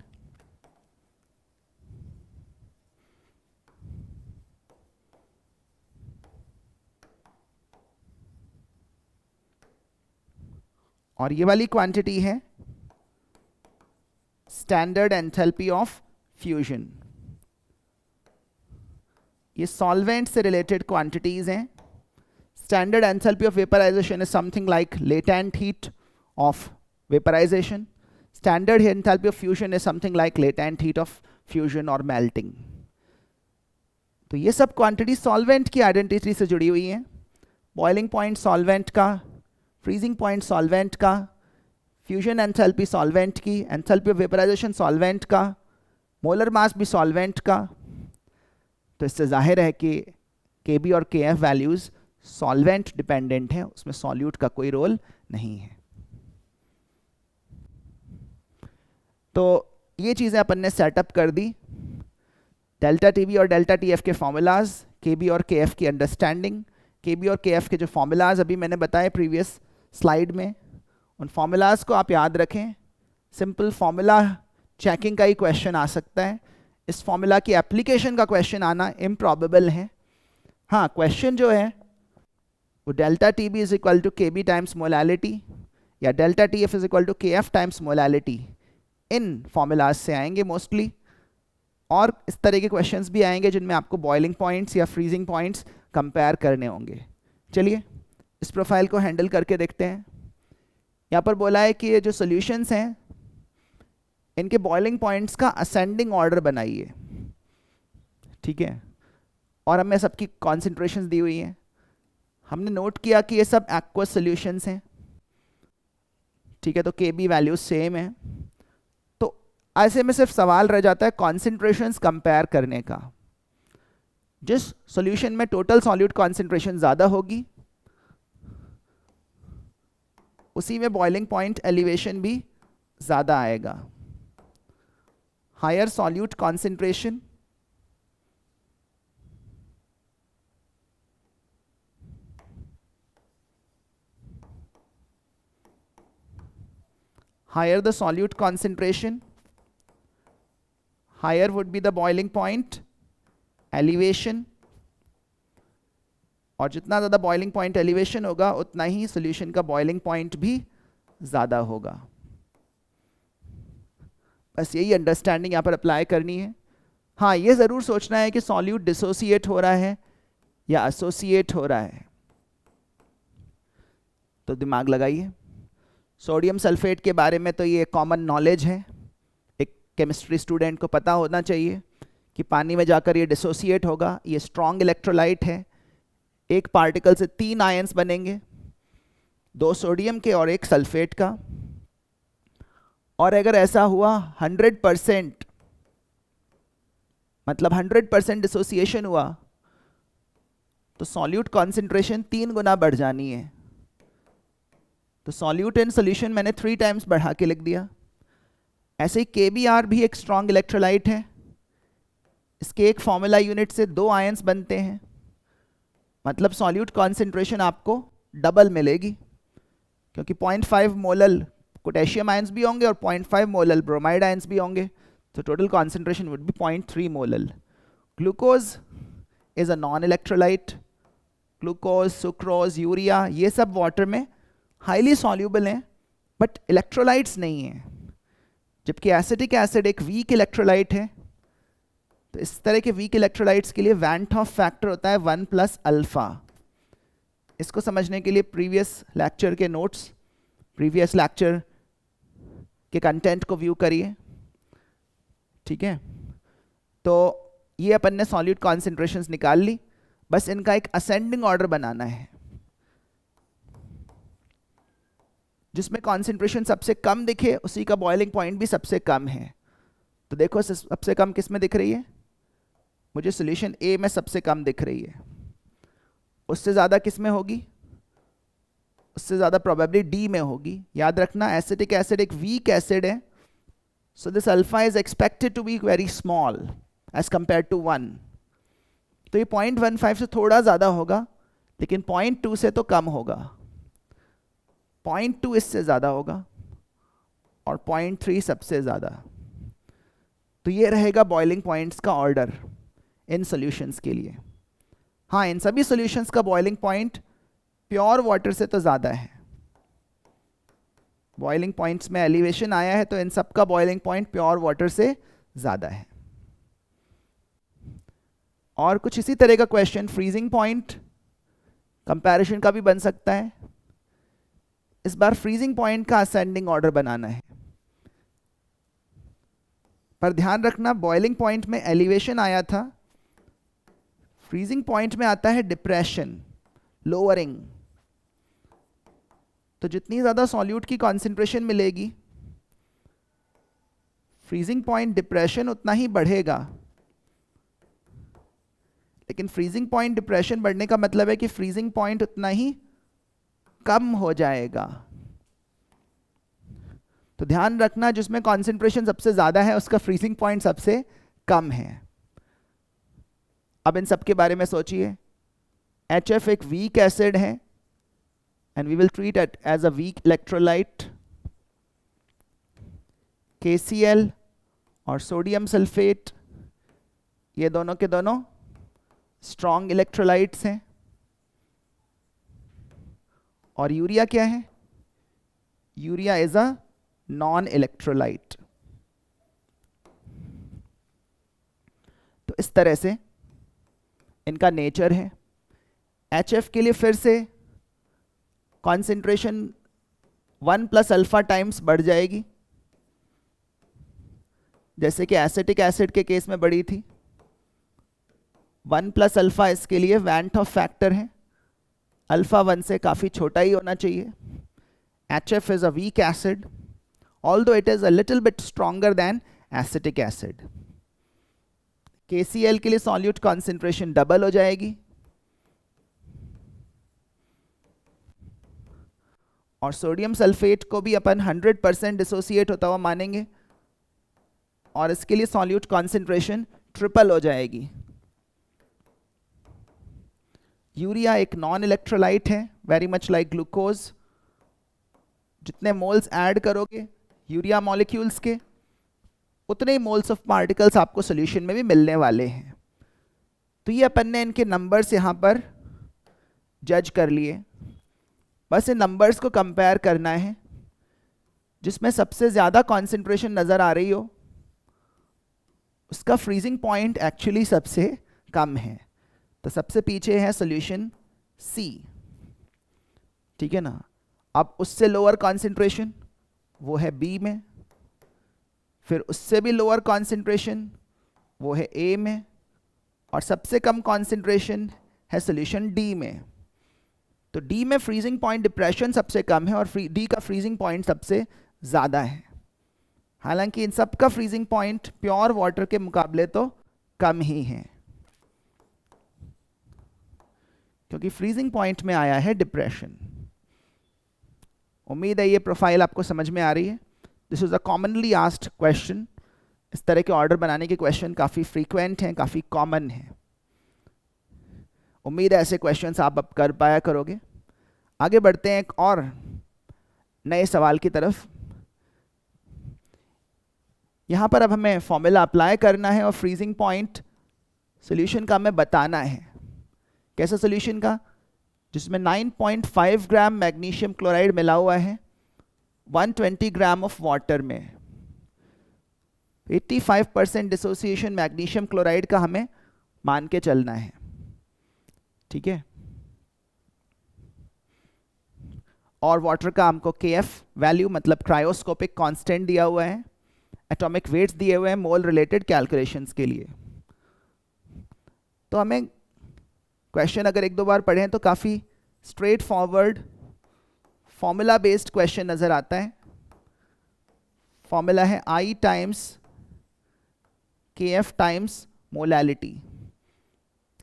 और ये वाली क्वांटिटी है स्टैंडर्ड एंथैल्पी ऑफ फ्यूजन। ये सॉल्वेंट से रिलेटेड क्वांटिटीज हैं। Standard enthalpy of vaporisation is something like latent heat of vaporisation. Standard enthalpy of fusion is something like latent heat of fusion और melting. तो ये सब quantity solvent की identity से जुड़ी हुई हैं। बॉइलिंग पॉइंट सॉल्वेंट का, फ्रीजिंग पॉइंट सॉल्वेंट का, फ्यूजन एंथैल्पी सॉल्वेंट की, एंथैल्पी ऑफ वेपराइजेशन सॉल्वेंट का, मोलर मास भी सॉल्वेंट का। तो इससे जाहिर है कि केबी और केएफ वैल्यूज सॉल्वेंट डिपेंडेंट हैं, उसमें सॉल्यूट का कोई रोल नहीं है। तो ये चीज़ें अपन ने सेटअप कर दी। डेल्टा टीबी और डेल्टा टीएफ के फॉर्मूलाज, केबी और केएफ की अंडरस्टैंडिंग, केबी और केएफ के जो फॉर्मूलाज अभी मैंने बताए प्रीवियस स्लाइड में, उन फॉर्मूलाज को आप याद रखें। सिंपल फॉर्मूला चेकिंग का ही क्वेश्चन आ सकता है। इस फॉर्मूला की एप्लीकेशन का क्वेश्चन आना इम्प्रॉबेबल है। हाँ, क्वेश्चन जो है वो delta T B is equal to K B times molality या delta T F is equal to K F times molality, इन फॉर्मूलाज से आएंगे मोस्टली। और इस तरह के क्वेश्चंस भी आएंगे जिनमें आपको बॉइलिंग पॉइंट्स या फ्रीजिंग पॉइंट्स कंपेयर करने होंगे। चलिए इस प्रोफाइल को हैंडल करके देखते हैं। यहाँ पर बोला है कि ये जो सॉल्यूशंस हैं इनके बॉइलिंग पॉइंट्स का असेंडिंग ऑर्डर बनाइए, ठीक है। और हमें सबकी कॉन्सेंट्रेशंस दी हुई हैं, हमने नोट किया कि ये सब एक्वस सॉल्यूशंस हैं, ठीक है, तो के बी वैल्यूज सेम है। तो ऐसे में सिर्फ सवाल रह जाता है कॉन्सेंट्रेशंस कंपेयर करने का। जिस सॉल्यूशन में टोटल सॉल्यूट कॉन्सेंट्रेशन ज़्यादा होगी उसी में बॉइलिंग पॉइंट एलिवेशन भी ज़्यादा आएगा। Higher solute concentration higher the solute concentration, higher would be the boiling point elevation, और जितना ज़्यादा बॉइलिंग पॉइंट एलिवेशन होगा उतना ही सॉल्यूशन का बॉइलिंग पॉइंट भी ज़्यादा होगा। बस यही अंडरस्टैंडिंग यहाँ पर अप्लाई करनी है। हाँ, ये ज़रूर सोचना है कि सॉल्यूट डिसोसिएट हो रहा है या एसोसिएट हो रहा है, तो दिमाग लगाइए। सोडियम सल्फेट के बारे में तो ये कॉमन नॉलेज है, एक केमिस्ट्री स्टूडेंट को पता होना चाहिए कि पानी में जाकर ये डिसोसिएट होगा। ये स्ट्रॉन्ग इलेक्ट्रोलाइट है, एक पार्टिकल से 3 आयंस बनेंगे, 2 सोडियम के और 1 सल्फेट का। और अगर ऐसा हुआ 100%, मतलब 100% डिसोसिएशन हुआ, तो सॉल्यूट कॉन्सेंट्रेशन 3 गुना बढ़ जानी है। तो सॉल्यूट इन सॉल्यूशन मैंने 3 टाइम्स बढ़ा के लिख दिया। ऐसे ही KBr भी एक स्ट्रॉन्ग इलेक्ट्रोलाइट है, इसके एक फॉर्मूला यूनिट से 2 आयंस बनते हैं, मतलब सॉल्यूट कॉन्सेंट्रेशन आपको डबल मिलेगी, क्योंकि 0.5 मोलल पोटेशियम आयंस भी होंगे और 0.5 मोलल ब्रोमाइड आयंस भी होंगे, तो total concentration would be 0.3 molal. Glucose is a non electrolyte, glucose, sucrose, urea, ये सब वाटर में हाईली सॉल्यूबल हैं बट इलेक्ट्रोलाइट्स नहीं हैं, जबकि एसिटिक एसिड एक वीक इलेक्ट्रोलाइट है। तो इस तरह के वीक इलेक्ट्रोलाइट्स के लिए वैन टॉफ फैक्टर होता है 1+α। इसको समझने के लिए प्रीवियस लेक्चर के नोट्स, प्रीवियस लेक्चर के कंटेंट को व्यू करिए, ठीक है। तो ये अपन ने सॉल्यूट कॉन्सेंट्रेशंस निकाल ली, बस इनका एक असेंडिंग ऑर्डर बनाना है, जिसमें कॉन्सेंट्रेशन सबसे कम दिखे उसी का बॉइलिंग पॉइंट भी सबसे कम है। तो देखो सबसे कम किस में दिख रही है, मुझे सॉल्यूशन ए में सबसे कम दिख रही है। उससे ज़्यादा किस में होगी, उससे ज़्यादा प्रोबेबली डी में होगी। याद रखना एसिटिक एसिड एक वीक एसिड है, so this alpha is expected to be very small as compare to 1। तो ये 0.15 से थोड़ा ज़्यादा होगा, लेकिन 0.2 से तो कम होगा। 0.2 इससे ज़्यादा होगा और 0.3 सबसे ज़्यादा। तो ये रहेगा बॉइलिंग पॉइंट्स का ऑर्डर इन सॉल्यूशंस के लिए। हाँ, इन सभी सॉल्यूशंस का बॉइलिंग पॉइंट प्योर वाटर से तो ज़्यादा है। बॉइलिंग पॉइंट्स में एलिवेशन आया है तो इन सब का बॉइलिंग पॉइंट प्योर वाटर से ज़्यादा है। और कुछ इसी तरह का क्वेश्चन फ्रीजिंग पॉइंट कंपैरिजन का भी बन सकता है। इस बार फ्रीजिंग पॉइंट का असेंडिंग ऑर्डर बनाना है, पर ध्यान रखना बॉइलिंग पॉइंट में एलिवेशन आया था, फ्रीजिंग पॉइंट में आता है डिप्रेशन, लोअरिंग। तो जितनी ज़्यादा सॉल्यूट की कॉन्सेंट्रेशन मिलेगी, फ्रीजिंग पॉइंट डिप्रेशन उतना ही बढ़ेगा। लेकिन फ्रीजिंग पॉइंट डिप्रेशन बढ़ने का मतलब है कि फ्रीजिंग पॉइंट उतना ही कम हो जाएगा। तो ध्यान रखना जिसमें कॉन्सेंट्रेशन सबसे ज़्यादा है उसका फ्रीजिंग पॉइंट सबसे कम है। अब इन सब के बारे में सोचिए। HF एक वीक एसिड है and we will treat it as a weak electrolyte. KCl और सोडियम सल्फेट ये दोनों के दोनों स्ट्रॉन्ग इलेक्ट्रोलाइट्स हैं। और यूरिया क्या है, urea is a non electrolyte. तो इस तरह से इनका नेचर है। HF के लिए फिर से कॉन्सेंट्रेशन 1+α टाइम्स बढ़ जाएगी, जैसे कि एसिटिक एसिड के केस में बढ़ी थी। 1 प्लस अल्फा इसके लिए वैंट ऑफ फैक्टर है, अल्फा 1 से काफ़ी छोटा ही होना चाहिए। HF is a weak acid, although it is a little bit stronger than acetic acid. KCl के लिए सॉल्यूट कॉन्सेंट्रेशन डबल हो जाएगी, और सोडियम सल्फेट को भी अपन 100% डिसोसिएट होता हुआ मानेंगे, और इसके लिए सॉल्यूट कॉन्सेंट्रेशन ट्रिपल हो जाएगी। यूरिया एक नॉन इलेक्ट्रोलाइट है, वेरी मच लाइक ग्लूकोज। जितने मोल्स ऐड करोगे यूरिया मॉलिक्यूल्स के, उतने ही मोल्स ऑफ पार्टिकल्स आपको सॉल्यूशन में भी मिलने वाले हैं। तो ये अपन ने इनके नंबर्स यहाँ पर जज कर लिए। बस इन नंबर्स को कंपेयर करना है, जिसमें सबसे ज़्यादा कॉन्सेंट्रेशन नज़र आ रही हो उसका फ्रीजिंग पॉइंट एक्चुअली सबसे कम है। तो सबसे पीछे है सॉल्यूशन सी, ठीक है ना। अब उससे लोअर कॉन्सेंट्रेशन वो है बी में, फिर उससे भी लोअर कॉन्सेंट्रेशन वो है ए में, और सबसे कम कॉन्सेंट्रेशन है सॉल्यूशन डी में। तो डी में फ्रीजिंग पॉइंट डिप्रेशन सबसे कम है और डी का फ्रीजिंग पॉइंट सबसे ज़्यादा है। हालांकि इन सब का फ्रीजिंग पॉइंट प्योर वाटर के मुकाबले तो कम ही है, क्योंकि फ्रीजिंग पॉइंट में आया है डिप्रेशन। उम्मीद है ये प्रोफाइल आपको समझ में आ रही है। This is a commonly asked question. इस तरह के ऑर्डर बनाने के क्वेश्चन काफ़ी फ्रीक्वेंट हैं, काफ़ी कॉमन हैं। उम्मीद है ऐसे क्वेश्चंस आप अब कर पाया करोगे। आगे बढ़ते हैं एक और नए सवाल की तरफ। यहाँ पर अब हमें फॉर्मूला अप्लाई करना है और फ्रीजिंग पॉइंट सॉल्यूशन का हमें बताना है। कैसा सॉल्यूशन का? जिसमें 9.5 ग्राम मैग्नीशियम क्लोराइड मिला हुआ है 120 ग्राम ऑफ वाटर में। 85% डिसोसिएशन मैग्नीशियम क्लोराइड का हमें मान के चलना है, ठीक है। और वाटर का हमको KF वैल्यू मतलब क्रायोस्कोपिक कांस्टेंट दिया हुआ है, एटॉमिक वेट्स दिए हुए हैं मोल रिलेटेड कैलकुलेशंस के लिए। तो हमें क्वेश्चन अगर एक दो बार पढ़ें तो काफ़ी straight forward formula based question नज़र आता है। फॉर्मूला है I times KF times molality.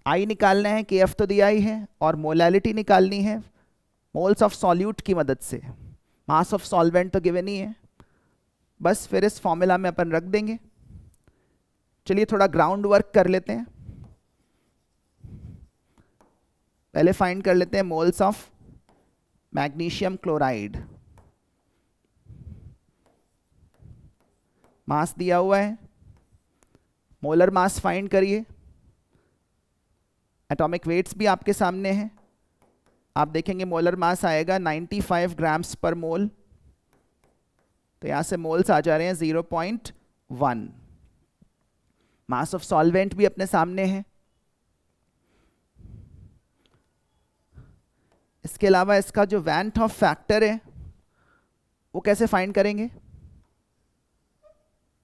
I निकालना है, KF तो दिया ही है, और मोलैलिटी निकालनी है मोल्स ऑफ सॉल्यूट की मदद से। मास ऑफ सॉल्वेंट तो गिवन ही है, बस फिर इस फॉर्मूला में अपन रख देंगे। चलिए थोड़ा ग्राउंड वर्क कर लेते हैं। पहले फाइंड कर लेते हैं मोल्स ऑफ मैग्नीशियम क्लोराइड। मास दिया हुआ है, मोलर मास फाइंड करिए। एटॉमिक वेट्स भी आपके सामने हैं। आप देखेंगे मोलर मास आएगा 95 ग्राम्स पर मोल। तो यहाँ से मोल्स आ जा रहे हैं 0.1। मास ऑफ सॉल्वेंट भी अपने सामने है। इसके अलावा इसका जो वैंट ऑफ फैक्टर है वो कैसे फाइंड करेंगे?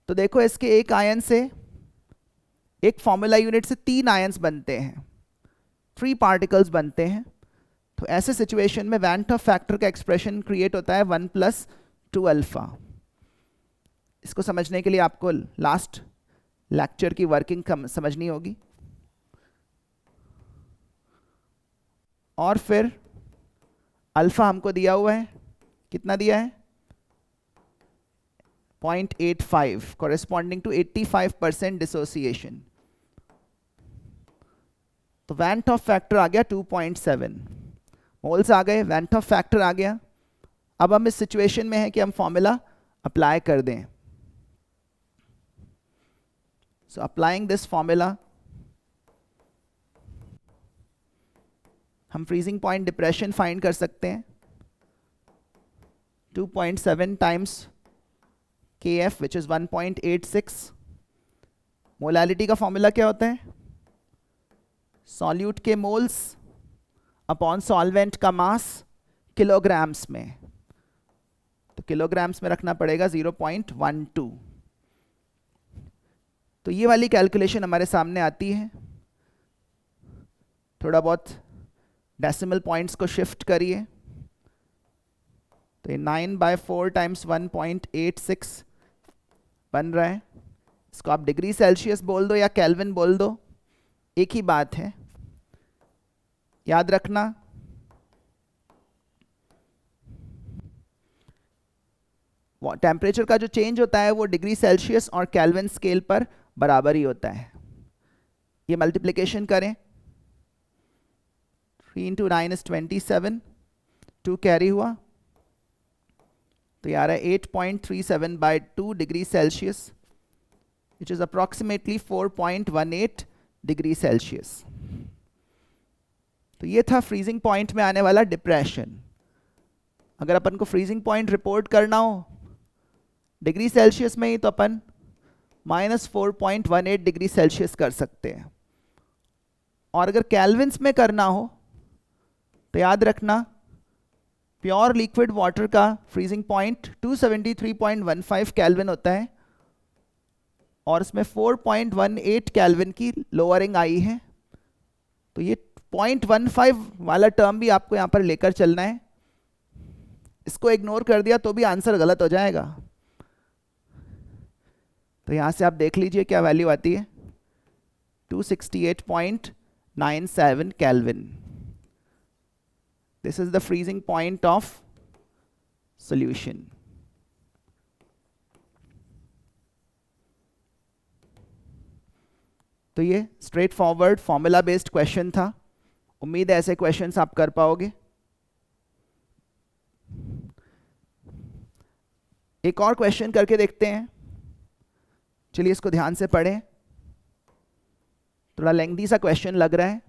तो देखो इसके एक आयन से, एक फॉर्मूला यूनिट से 3 आयन्स बनते हैं, 3 पार्टिकल्स बनते हैं। तो ऐसे सिचुएशन में वैंट ऑफ फैक्टर का एक्सप्रेशन क्रिएट होता है 1 + 2 अल्फा। इसको समझने के लिए आपको लास्ट लेक्चर की वर्किंग समझनी होगी। और फिर अल्फा हमको दिया हुआ है, कितना दिया है? 0.85 कॉरेस्पॉन्डिंग टू 85% डिसोसिएशन। तो वैंट ऑफ फैक्टर आ गया 2.7। मोल्स आ गए, वैंट ऑफ फैक्टर आ गया। अब हम इस सिचुएशन में है कि हम फॉर्मूला अप्लाई कर दें। सो अप्लाइंग दिस फॉर्मूला, हम फ्रीजिंग पॉइंट डिप्रेशन फाइंड कर सकते हैं। 2.7 times KF which is 1.86। Molality का फॉर्मूला क्या होता है? सॉल्यूट के मोल्स अपॉन सॉल्वेंट का मास किलोग्राम्स में। तो किलोग्राम्स में रखना पड़ेगा 0.12। तो ये वाली कैलकुलेशन हमारे सामने आती है। थोड़ा बहुत डेसिमल पॉइंट्स को शिफ्ट करिए, तो ये 9/4 टाइम्स 1.86 बन रहा है। इसको आप डिग्री सेल्सियस बोल दो या केल्विन बोल दो, एक ही बात है। याद रखना टेम्परेचर का जो चेंज होता है वो डिग्री सेल्सियस और केल्विन स्केल पर बराबर ही होता है। ये मल्टीप्लिकेशन करें, 3 × 9 = 27, 2 कैरी हुआ, तो ये आ रहा है 8.37/2 degree Celsius, which is approximately 4.18 degree Celsius. तो ये था फ्रीजिंग पॉइंट में आने वाला डिप्रेशन। अगर अपन को फ्रीजिंग पॉइंट रिपोर्ट करना हो डिग्री सेल्सियस में ही, तो अपन -4.18 डिग्री सेल्सियस कर सकते हैं। और अगर केल्विन्स में करना हो तो याद रखना प्योर लिक्विड वाटर का फ्रीजिंग पॉइंट 273.15 केल्विन होता है, और इसमें 4.18 केल्विन की लोअरिंग आई है। तो ये 0.15 वाला टर्म भी आपको यहाँ पर लेकर चलना है। इसको इग्नोर कर दिया तो भी आंसर गलत हो जाएगा। तो यहाँ से आप देख लीजिए क्या वैल्यू आती है, 268.97 kelvin. This is the freezing point of solution. तो ये straight forward formula based question था। उम्मीद है ऐसे क्वेश्चंस आप कर पाओगे। एक और क्वेश्चन करके देखते हैं, चलिए इसको ध्यान से पढ़ें। थोड़ा लेंथी सा क्वेश्चन लग रहा है।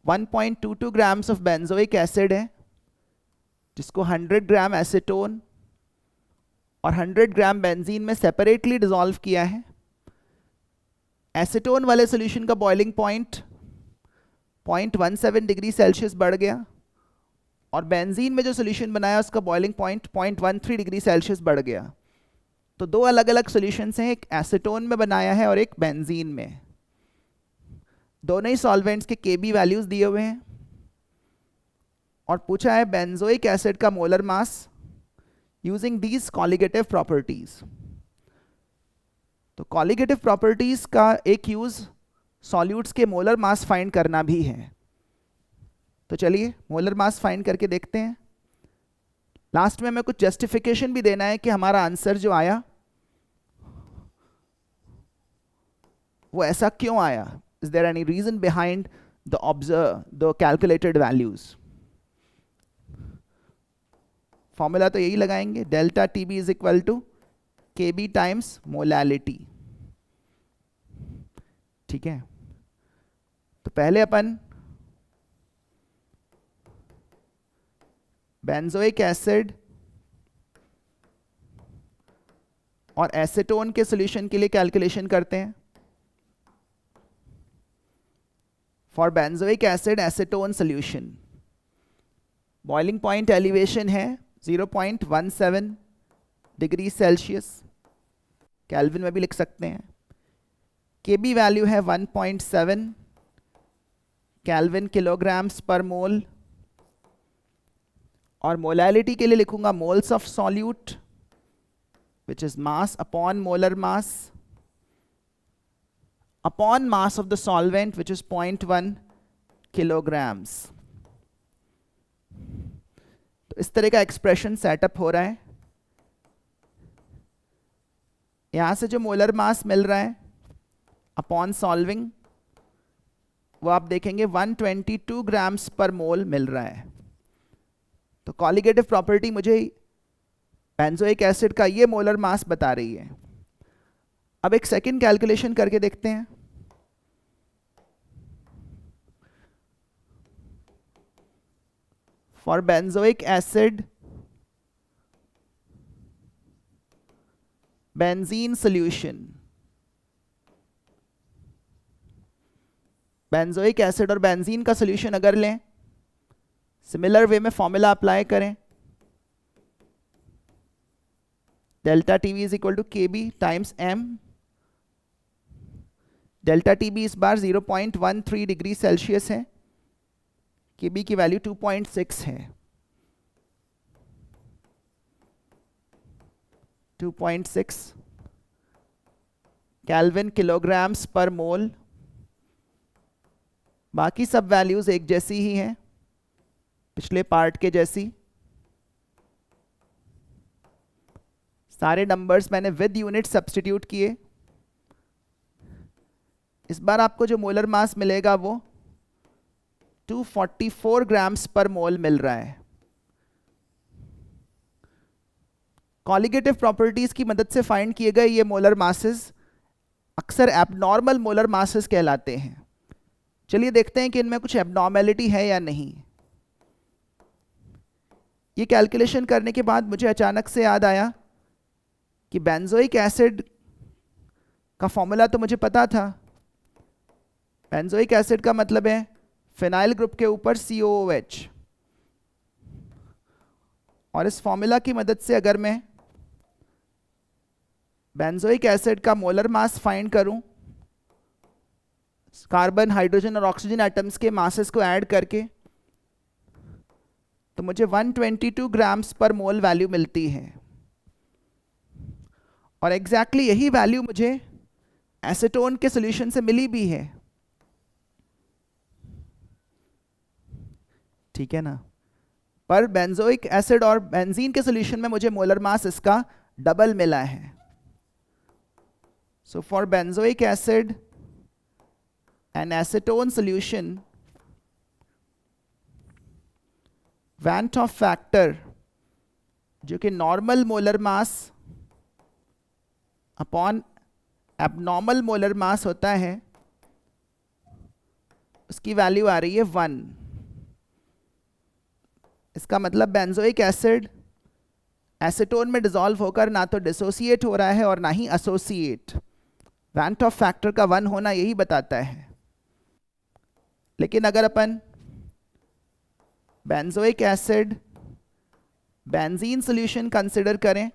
1.22 ग्राम्स ऑफ बेंजोइक एसिड है, जिसको 100 ग्राम एसीटोन और 100 ग्राम बेंजीन में सेपरेटली डिसॉल्व किया है। एसीटोन वाले सॉल्यूशन का बॉइलिंग पॉइंट 0.17 डिग्री सेल्सियस बढ़ गया, और बेंजीन में जो सॉल्यूशन बनाया उसका बॉइलिंग पॉइंट 0.13 डिग्री सेल्सियस बढ़ गया। तो दो अलग अलग सॉल्यूशंस हैं, एक एसीटोन में बनाया है और एक बेंजीन में। दोनों ही सॉल्वेंट्स के केबी वैल्यूज दिए हुए हैं, और पूछा है बेंजोइक एसिड का molar mass using these colligative properties. तो कॉलिगेटिव प्रॉपर्टीज का एक यूज सॉल्यूट्स के मोलर मास फाइंड करना भी है। तो चलिए मोलर मास फाइंड करके देखते हैं। लास्ट में हमें कुछ जस्टिफिकेशन भी देना है कि हमारा आंसर जो आया वो ऐसा क्यों आया। Is there any reason behind the calculated values. Formula तो यही लगाएंगे, delta TB is equal to KB times molality. ठीक है, तो पहले अपन बेंजोइक एसिड और एसीटोन के सॉल्यूशन के लिए कैलकुलेशन करते हैं। For benzoic acid acetone solution boiling point elevation है 0.17 डिग्री सेल्सियस, केल्विन में भी लिख सकते हैं। केबी वैल्यू है 1.7 केल्विन किलोग्राम्स पर मोल, और मोलैलिटी के लिए लिखूंगा moles of solute which is mass upon molar mass upon mass of the solvent which is 0.1 kilograms. तो इस तरह का एक्सप्रेशन सेटअप हो रहा है। यहां से जो मोलर मास मिल रहा है अपॉन सॉल्विंग, वो आप देखेंगे 122 ग्राम्स पर मोल मिल रहा है। तो कॉलिगेटिव प्रॉपर्टी मुझे बेंजोइक एसिड का ये मोलर मास बता रही है। अब एक सेकंड कैलकुलेशन करके देखते हैं। For benzoic acid benzene solution, benzoic acid और बेंजीन का सॉल्यूशन अगर लें, सिमिलर वे में फॉर्मूला अप्लाई करें, delta TB is equal to KB times M delta T B इस बार 0.13 डिग्री सेल्सियस है, के बी की वैल्यू 2.6 है, 2.6 केल्विन किलोग्राम्स पर मोल। बाकी सब वैल्यूज एक जैसी ही हैं, पिछले पार्ट के जैसी। सारे नंबर्स मैंने विद यूनिट सब्स्टिट्यूट किए। इस बार आपको जो मोलर मास मिलेगा वो 244 ग्राम्स पर मोल मिल रहा है। कॉलिगेटिव प्रॉपर्टीज की मदद से फाइंड किए गए ये मोलर मासेस अक्सर एबनॉर्मल मोलर मासेस कहलाते हैं। चलिए देखते हैं कि इनमें कुछ एबनॉर्मेलिटी है या नहीं। ये कैलकुलेशन करने के बाद मुझे अचानक से याद आया कि बेंजोइक एसिड का फॉर्मूला तो मुझे पता था। बेंजोइक एसिड का मतलब है फिनाइल ग्रुप के ऊपर COOH, और इस फॉर्मूला की मदद से अगर मैं बेंजोइक एसिड का मोलर मास फाइंड करूं, कार्बन, हाइड्रोजन और ऑक्सीजन एटम्स के मासेस को ऐड करके, तो मुझे 122 ग्राम्स पर मोल वैल्यू मिलती है। और एग्जैक्टली यही वैल्यू मुझे एसीटोन के सॉल्यूशन से मिली भी है, ठीक है ना। पर बेंजोइक एसिड और बेंजीन के सॉल्यूशन में मुझे मोलर मास इसका डबल मिला है। So for benzoic acid and acetone solution, van top factor जो कि normal molar mass upon abnormal molar mass होता है, उसकी वैल्यू आ रही है 1। इसका मतलब बेंजोइक एसिड एसीटोन में डिसॉल्व होकर ना तो डिसोसिएट हो रहा है और ना ही एसोसिएट। वैन टॉप फैक्टर का 1 होना यही बताता है। लेकिन अगर अपन benzoic acid benzene solution consider करें,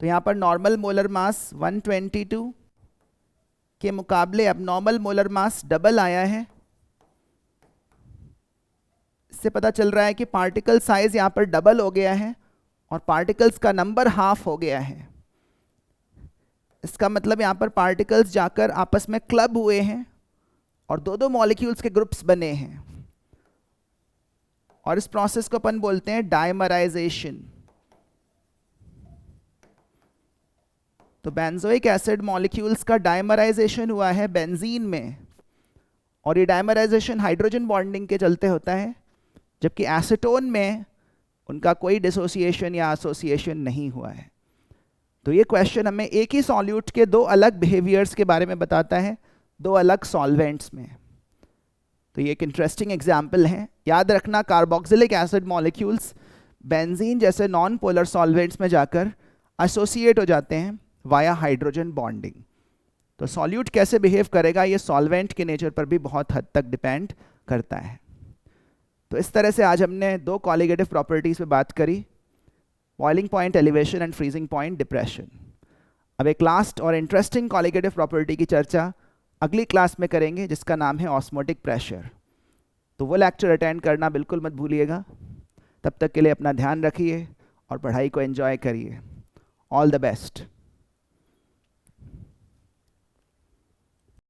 तो यहां पर नॉर्मल मोलर मास 122 के मुकाबले एबनॉर्मल मोलर मास डबल आया है। इससे पता चल रहा है कि पार्टिकल साइज यहां पर डबल हो गया है और पार्टिकल्स का नंबर हाफ हो गया है। इसका मतलब यहां पर पार्टिकल्स जाकर आपस में क्लब हुए हैं और दो दो मॉलिक्यूल्स के ग्रुप्स बने हैं, और इस प्रोसेस को अपन बोलते हैं डाइमराइजेशन। तो बेंजोइक एसिड मॉलिक्यूल्स का डाइमराइजेशन हुआ है बेंजीन में, और ये डाइमराइजेशन हाइड्रोजन बॉन्डिंग के चलते होता है, जबकि एसीटोन में उनका कोई डिसोसिएशन या एसोसिएशन नहीं हुआ है। तो ये क्वेश्चन हमें एक ही सॉल्यूट के दो अलग बिहेवियर्स के बारे में बताता है, दो अलग सॉल्वेंट्स में। तो ये एक इंटरेस्टिंग एग्जाम्पल है। याद रखना, कार्बोक्सिलिक एसिड मॉलिक्यूल्स बेंजीन जैसे नॉन पोलर सॉल्वेंट्स में जाकर एसोसिएट हो जाते हैं वाया हाइड्रोजन बॉन्डिंग। तो सॉल्यूट कैसे बिहेव करेगा ये सॉल्वेंट के नेचर पर भी बहुत हद तक डिपेंड करता है। तो इस तरह से आज हमने दो कॉलिगेटिव प्रॉपर्टीज पे बात करी, boiling point elevation and freezing point depression. अब एक लास्ट और इंटरेस्टिंग कॉलिगेटिव प्रॉपर्टी की चर्चा अगली क्लास में करेंगे, जिसका नाम है ऑस्मोटिक प्रेशर। तो वो लेक्चर अटेंड करना बिल्कुल मत भूलिएगा। तब तक के लिए अपना ध्यान रखिए और पढ़ाई को एंजॉय करिए। All the best.